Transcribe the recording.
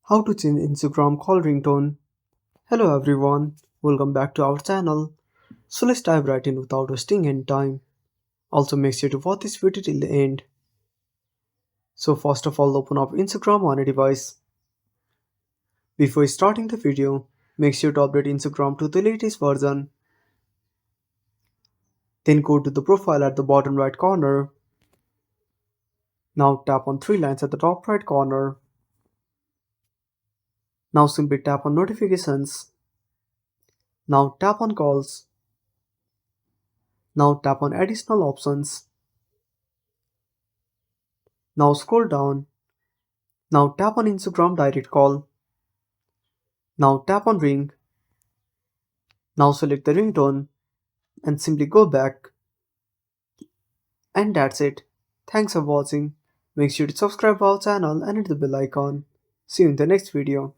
How to change Instagram call ringtone. Hello everyone, welcome back to our channel. So let's dive right in without wasting any time. Also make sure to watch this video till the end. So first of all open up Instagram on a device. Before starting the video, make sure to update Instagram to the latest version. Then go to the profile at the bottom right corner. Now tap on three lines at the top right corner. Now simply tap on notifications. Now tap on calls. Now tap on additional options. Now scroll down. Now tap on Instagram direct call. Now tap on ring. Now select the ringtone and simply go back. And that's it. Thanks for watching. Make sure to subscribe our channel and hit the bell icon. See you in the next video.